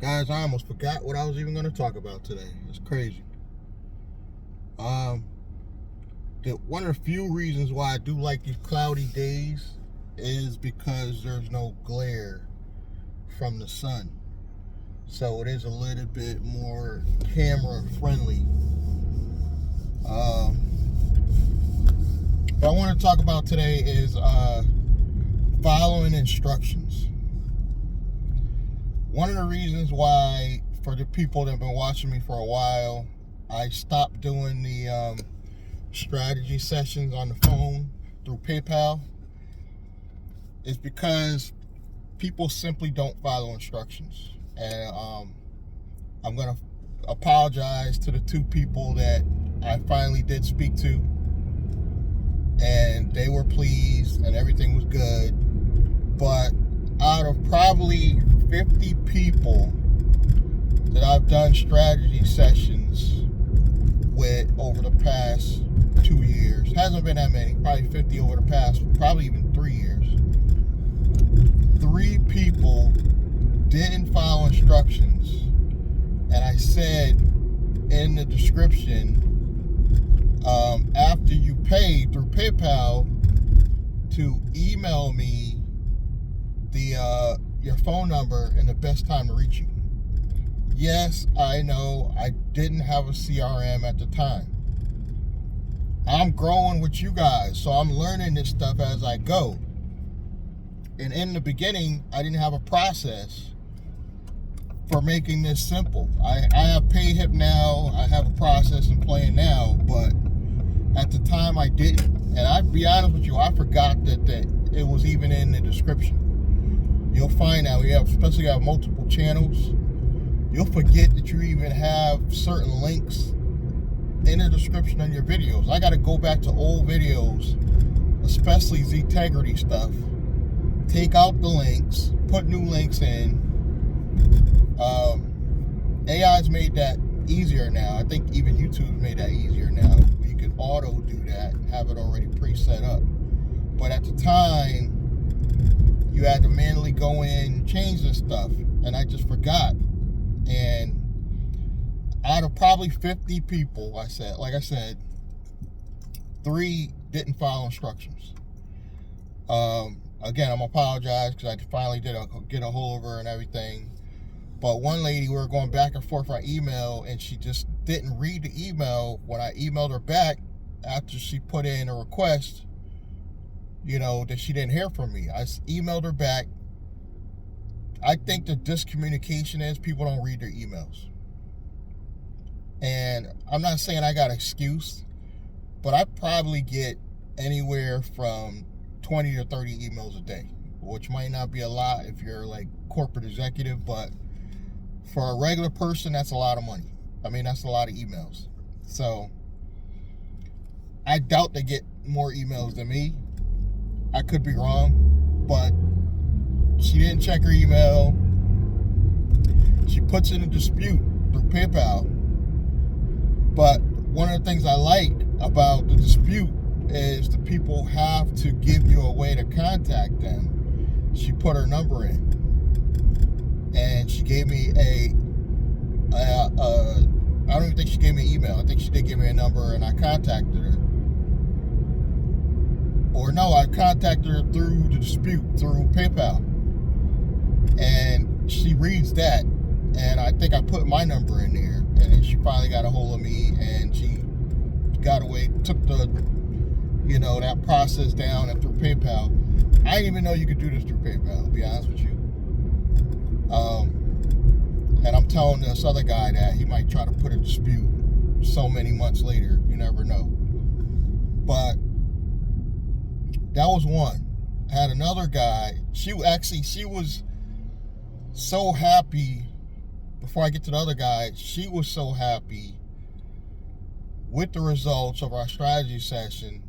Guys, I almost forgot what I was even going to talk about today. It's crazy. Um, one of the few reasons why I do like these cloudy days is because there's no glare from the sun. So it is a little bit more camera friendly. What I want to talk about today is following instructions. One of the reasons why, for the people that have been watching me for a while, I stopped doing the strategy sessions on the phone through PayPal is because people simply don't follow instructions. And I'm going to apologize to the two people that I finally did speak to, and they were pleased and everything was good. But out of probably 50 people that I've done strategy sessions with over the past 2 years, hasn't been that many, probably 50 over the past, probably even 3 years. 3 people didn't follow instructions, and I said in the description, after you pay through PayPal, to email me your phone number and the best time to reach you. Yes, I know I didn't have a CRM at the time. I'm growing with you guys, so I'm learning this stuff as I go. And in the beginning, I didn't have a process for making this simple. I have PayHip now, I have a process in play now, but at the time I didn't. And I'll be honest with you, I forgot that it was even in the description. You'll find out, especially have multiple channels, you'll forget that you even have certain links in the description on your videos. I got to go back to old videos, especially Z-Tegrity stuff, take out the links, put new links in. AI's made that easier now. I think even YouTube's made that easier now. You can auto do that, have it already pre-set up. But at the time, you had to manually go in, change this stuff, and I just forgot. And out of probably 50 people, like I said, 3 didn't follow instructions. Again, I'm apologize because I finally did get a hold of her and everything. But one lady, we were going back and forth on email, and she just didn't read the email. When I emailed her back after she put in a request, that she didn't hear from me. I emailed her back. I think the discommunication is people don't read their emails. And I'm not saying I got an excuse, but I probably get anywhere from 20 to 30 emails a day, which might not be a lot if you're like corporate executive, but for a regular person, that's a lot of money. I mean, that's a lot of emails. So I doubt they get more emails than me. I could be wrong, but she didn't check her email. She puts in a dispute through PayPal. But one of the things I like about the dispute is the people have to give you a way to contact them. She put her number in, and she gave me I don't even think she gave me an email. I think she did give me a number, and I contacted her. Or no, I contacted her through the dispute, through PayPal. And she reads that, and I think I put my number in there, and then she finally got a hold of me, and she got away, took that process down and through PayPal. I didn't even know you could do this through PayPal, to be honest with you. And I'm telling this other guy that he might try to put a dispute so many months later. You never know. But that was one. I had another guy. She was so happy. Before I get to the other guy, she was so happy with the results of our strategy session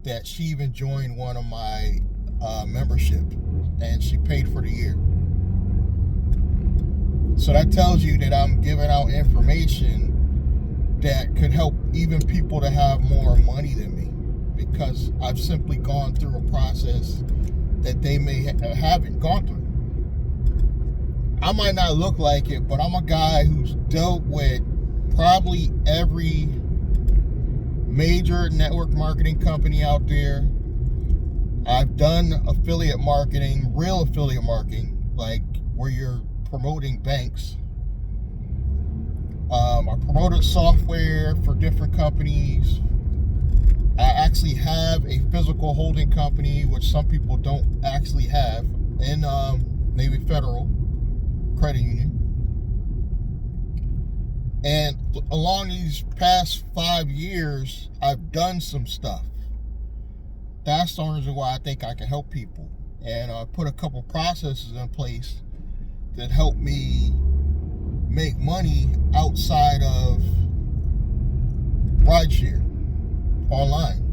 that she even joined one of my membership, and she paid for the year. So that tells you that I'm giving out information that could help even people that have more money than me, because I've simply gone through a process that they may haven't gone through. I might not look like it, but I'm a guy who's dealt with probably every major network marketing company out there. I've done affiliate marketing, real affiliate marketing, like where you're promoting banks. I promoted software for different companies. I actually have a physical holding company, which some people don't actually have, in Navy Federal Credit Union. And along these past 5 years, I've done some stuff. That's the reason why I think I can help people. And I put a couple processes in place that help me make money outside of rideshare online.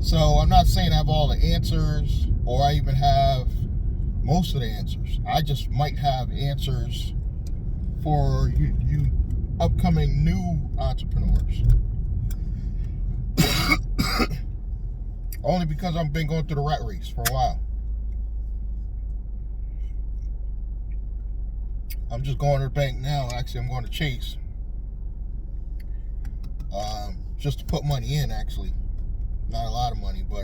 So I'm not saying I have all the answers, or I even have most of the answers. I just might have answers for you upcoming new entrepreneurs. Only because I've been going through the rat race for a while. I'm just going to the bank now. Actually, I'm going to Chase. Just to put money in, actually. Not a lot of money, but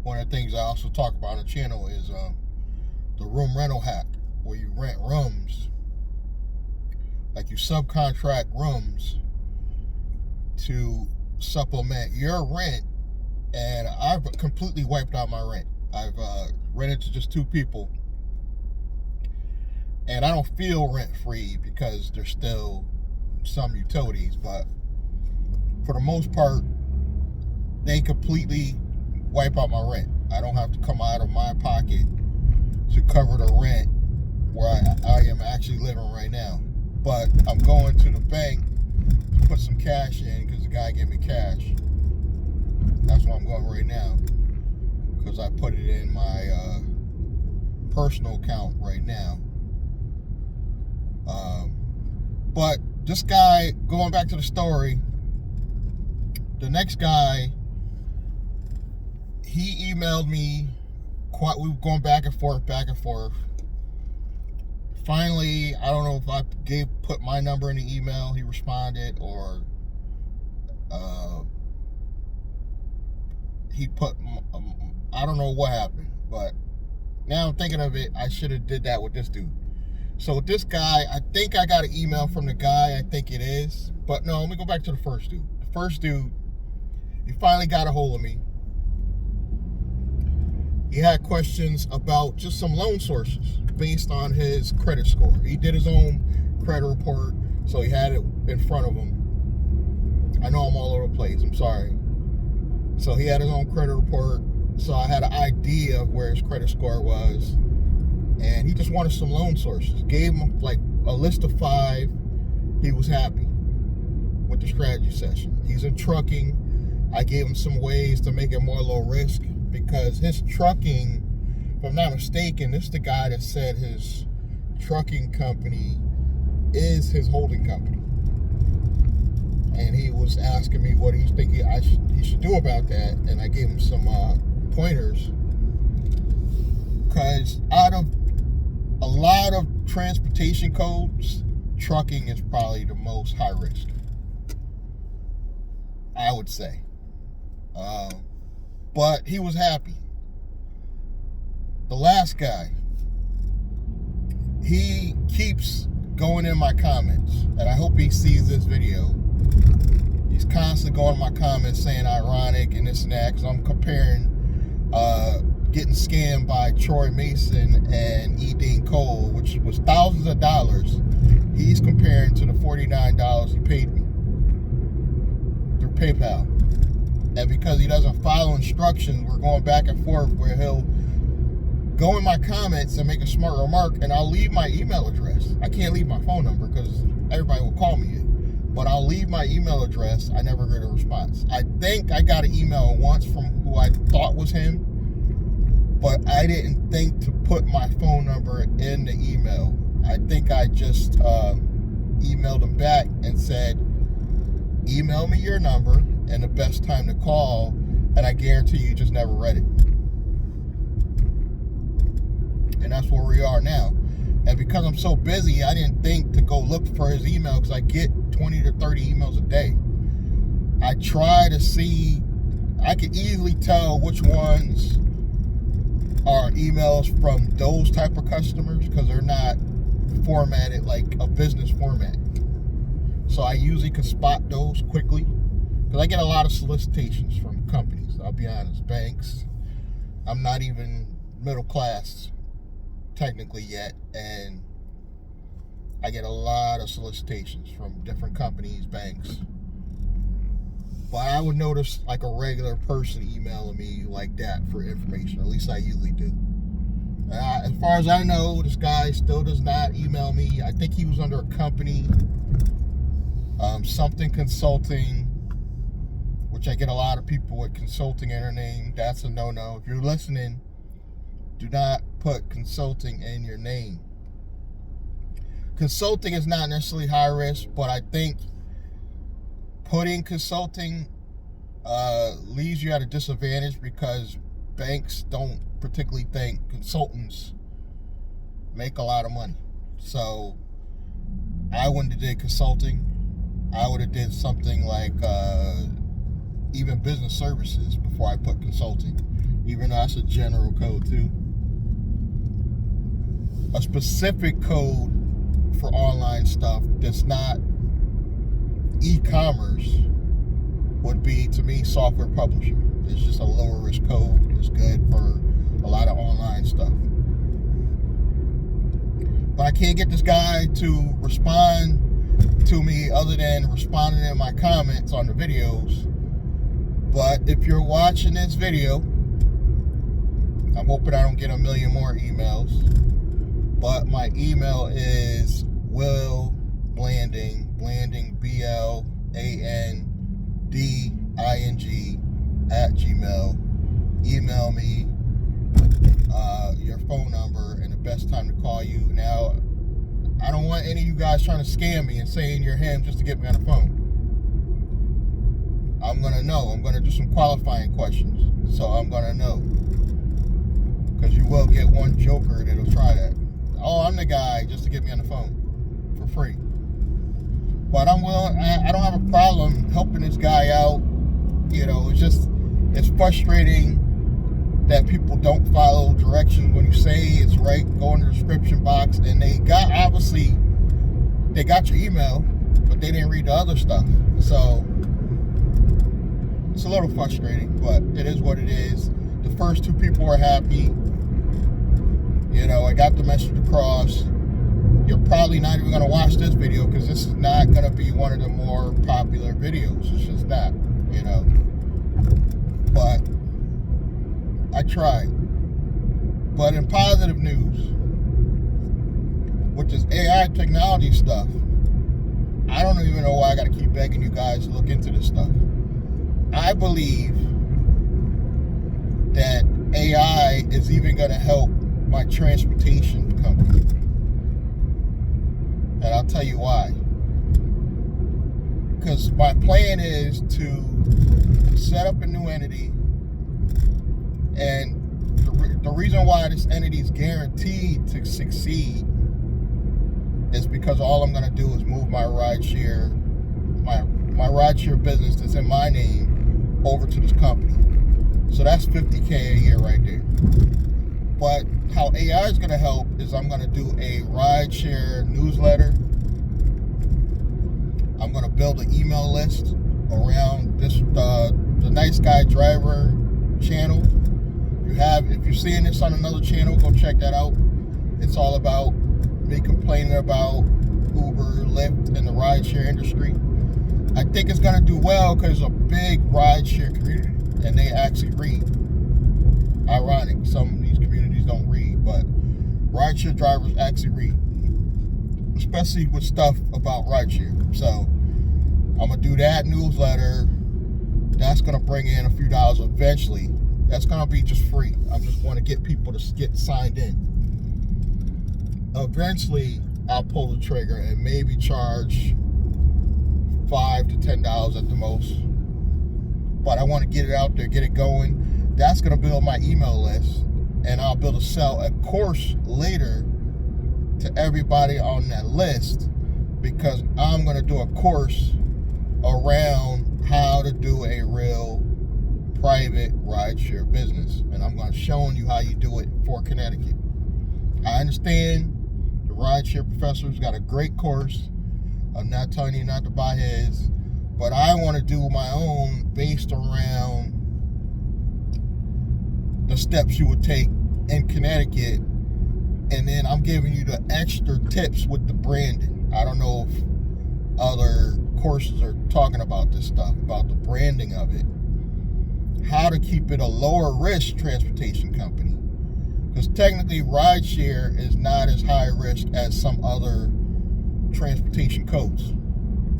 one of the things I also talk about on the channel is the room rental hack, where you rent rooms, like you subcontract rooms to supplement your rent. And I've completely wiped out my rent. I've rented to just 2 people, and I don't feel rent free because there's still some utilities, but for the most part, they completely wipe out my rent. I don't have to come out of my pocket to cover the rent where I am actually living right now. But I'm going to the bank to put some cash in because the guy gave me cash. That's where I'm going right now, because I put it in my personal account right now. But this guy, going back to the story, the next guy, he emailed me. We were going back and forth. Finally, I don't know if I put my number in the email, he responded, or he put, I don't know what happened, but now I'm thinking of it, I should have did that with this dude. So with this guy, I think I got an email from the guy, I think it is, but no, let me go back to the first dude. The first dude, he finally got a hold of me. He had questions about just some loan sources based on his credit score. He did his own credit report, so he had it in front of him. I know I'm all over the place, I'm sorry. So he had his own credit report, so I had an idea of where his credit score was, and he just wanted some loan sources. Gave him like a list of 5. He was happy with the strategy session. He's in trucking. I gave him some ways to make it more low risk, because his trucking, if I'm not mistaken, this is the guy that said his trucking company is his holding company. And he was asking me what he's thinking he should do about that, and I gave him some pointers. Because out of a lot of transportation codes, trucking is probably the most high risk, I would say. But he was happy. The last guy, he keeps going in my comments, and I hope he sees this video. He's constantly going in my comments saying ironic and this and that, because I'm comparing getting scammed by Troy Mason and E. Dean Cole, which was thousands of dollars. He's comparing to the $49 he paid me through PayPal. And because he doesn't follow instructions, we're going back and forth where he'll go in my comments and make a smart remark, and I'll leave my email address. I can't leave my phone number because everybody will call me it. But I'll leave my email address. I never get a response. I think I got an email once from who I thought was him, but I didn't think to put my phone number in the email. I think I just emailed him back and said, email me your number and the best time to call, and I guarantee you just never read it. that's where we are now. And because I'm so busy, I didn't think to go look for his email, because I get 20 to 30 emails a day. I try to see, I can easily tell which ones are emails from those type of customers, because they're not formatted like a business format. So I usually can spot those quickly, because I get a lot of solicitations from companies. I'll be honest, banks. I'm not even middle class technically yet, and I get a lot of solicitations from different companies, banks. But I would notice like a regular person emailing me like that for information. At least I usually do. As far as I know, this guy still does not email me. I think he was under a company, something consulting, which I get a lot of people with consulting in their name. That's a no-no. If you're listening, do not put consulting in your name. Consulting is not necessarily high risk, but I think putting consulting leaves you at a disadvantage, because banks don't particularly think consultants make a lot of money. So I wouldn't have did consulting. I would have did something like even business services before I put consulting, even though that's a general code too. A specific code for online stuff that's not e-commerce would be, to me, software publisher. It's just a lower risk code. It's good for a lot of online stuff. But I can't get this guy to respond to me other than responding in my comments on the videos. But if you're watching this video, I'm hoping I don't get a million more emails. But my email is Blanding, BLANDING @gmail. Email me your phone number and the best time to call you. Now, I don't want any of you guys trying to scam me and saying you're him just to get me on the phone. I'm going to know. I'm going to do some qualifying questions. So I'm going to know. Because you will get one joker that'll try that. Oh, I'm the guy, just to get me on the phone for free. But I'm willing. I don't have a problem helping this guy out. You know, it's frustrating that people don't follow directions when you say it's right. Go in the description box, and they got your email, but they didn't read the other stuff. So it's a little frustrating, but it is what it is. The first two people are happy. You know, I got the message across. You're probably not even going to watch this video, because this is not going to be one of the more popular videos. It's just not, you know. But I tried. But in positive news, which is AI technology stuff, I don't even know why I got to keep begging you guys to look into this stuff. I believe that AI is even going to help my transportation company. And I'll tell you why. Because my plan is to set up a new entity, and the reason why this entity is guaranteed to succeed is because all I'm going to do is move my rideshare business that's in my name over to this company. So that's $50K a year right there. But how AI is going to help is I'm going to do a rideshare newsletter. I'm going to build an email list around this the Nice Guy Driver channel. If you're seeing this on another channel, go check that out. It's all about me complaining about Uber, Lyft, and the rideshare industry. I think it's going to do well because it's a big rideshare community, and they actually read. Ironic, some of these communities don't read, but rideshare drivers actually read, especially with stuff about rideshare. So I'm going to do that newsletter. That's going to bring in a few dollars eventually. That's going to be just free. I just want to get people to get signed in. Eventually, I'll pull the trigger and maybe charge $5 to $10 at the most. But I want to get it out there, get it going. That's going to build my email list. and I'll be able to sell a course later to everybody on that list, because I'm going to do a course around how to do a real private rideshare business, and I'm going to show you how you do it for Connecticut. I understand the rideshare professor's got a great course. I'm not telling you not to buy his, but I want to do my own based around the steps you would take in Connecticut, and then I'm giving you the extra tips with the branding. I don't know if other courses are talking about this stuff, about the branding of it, how to keep it a lower risk transportation company, because technically rideshare is not as high risk as some other transportation codes,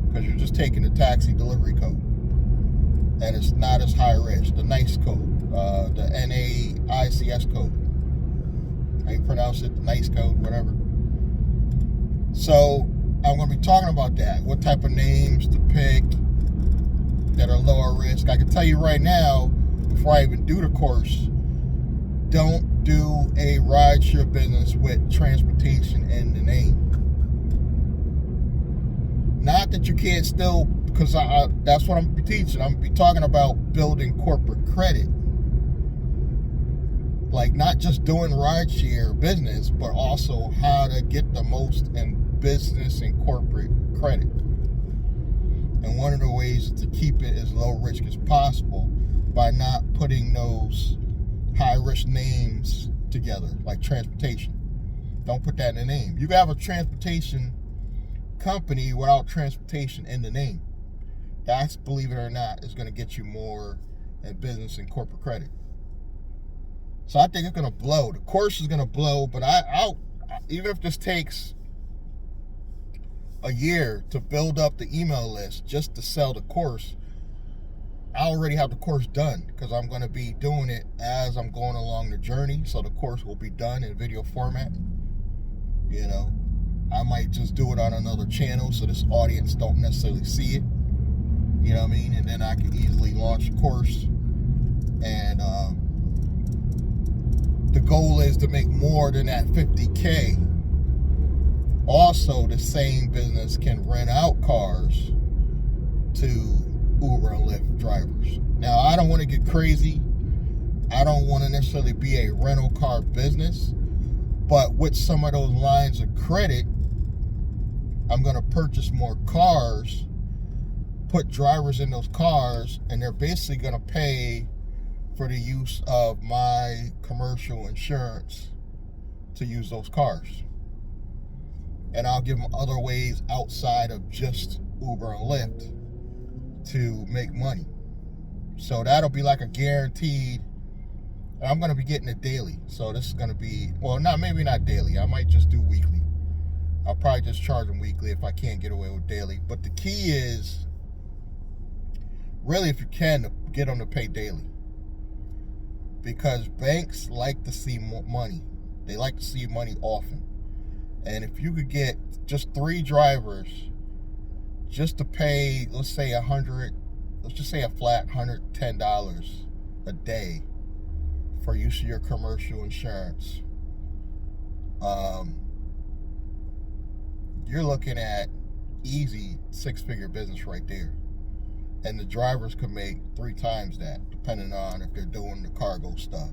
because you're just taking the taxi delivery code, and it's not as high risk. The NICE code, the NAICS code, how you pronounce it, the NICE code, whatever. So I'm going to be talking about that, what type of names to pick that are lower risk. I can tell you right now, before I even do the course, don't do a rideshare business with transportation in the name. Not that you can't still, because that's what I'm going to be teaching. I'm going to be talking about building corporate credit. Like, not just doing rideshare business, but also how to get the most in business and corporate credit. And one of the ways is to keep it as low risk as possible by not putting those high risk names together, like transportation. Don't put that in the name. You can have a transportation company without transportation in the name. That's, believe it or not, is going to get you more in business and corporate credit. So I think it's going to blow. The course is going to blow, but I'll even if this takes a year to build up the email list just to sell the course, I already have the course done, because I'm going to be doing it as I'm going along the journey. So the course will be done in video format. You know, I might just do it on another channel so this audience don't necessarily see it. You know what I mean? And then I can easily launch a course. And the goal is to make more than that $50K. Also, the same business can rent out cars to Uber and Lyft drivers. Now, I don't want to get crazy. I don't want to necessarily be a rental car business. But with some of those lines of credit, I'm going to purchase more cars, put drivers in those cars, and they're basically going to pay for the use of my commercial insurance to use those cars. And I'll give them other ways outside of just Uber and Lyft to make money. So that'll be like a guaranteed. I'm going to be getting it daily. So this is going to be, well, maybe not daily. I might just do weekly. I'll probably just charge them weekly if I can't get away with daily. But the key is, really, if you can, to get them to pay daily. Because banks like to see more money. They like to see money often. And if you could get just 3 drivers just to pay, let's say let's just say a flat $110 a day for use of your commercial insurance, you're looking at easy 6-figure business right there. And the drivers could make 3 times that, depending on if they're doing the cargo stuff.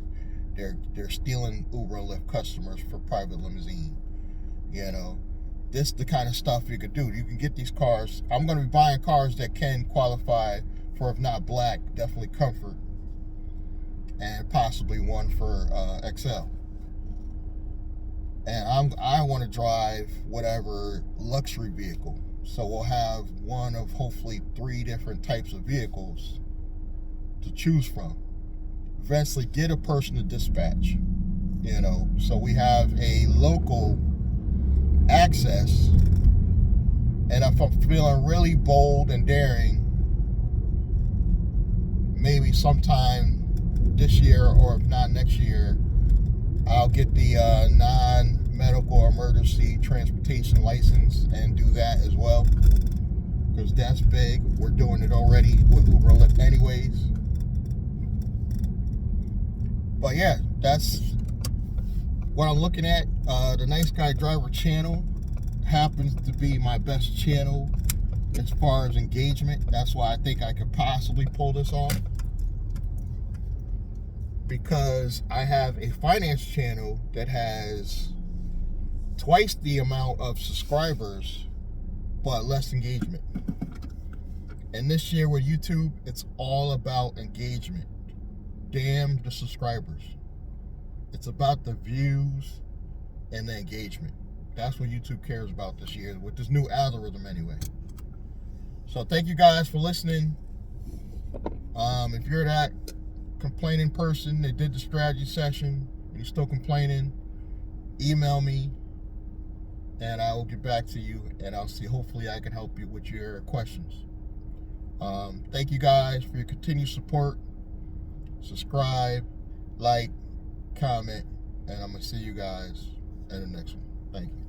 They're stealing Uber and Lyft customers for private limousine. You know, this is the kind of stuff you could do. You can get these cars. I'm going to be buying cars that can qualify for, if not black, definitely comfort, and possibly one for XL. And I want to drive whatever luxury vehicle. So we'll have one of hopefully 3 different types of vehicles to choose from. Eventually get a person to dispatch, you know, so we have a local access. And if I'm feeling really bold and daring, maybe sometime this year, or if not next year, I'll get the non-medical emergency transportation license and do that as well, because that's big. We're doing it already with Uber and Lyft anyways. But yeah, that's what I'm looking at, the Nice Guy Driver channel happens to be my best channel as far as engagement. That's why I think I could possibly pull this off, because I have a finance channel that has twice the amount of subscribers but less engagement. And this year with YouTube, it's all about engagement. Damn the subscribers. It's about the views and the engagement. That's what YouTube cares about this year with this new algorithm anyway. So thank you guys for listening. If you're that complaining person that did the strategy session and you're still complaining, email me and I will get back to you, and I'll see, hopefully I can help you with your questions. Thank you guys for your continued support. Subscribe, like, comment, and I'm going to see you guys in the next one. Thank you.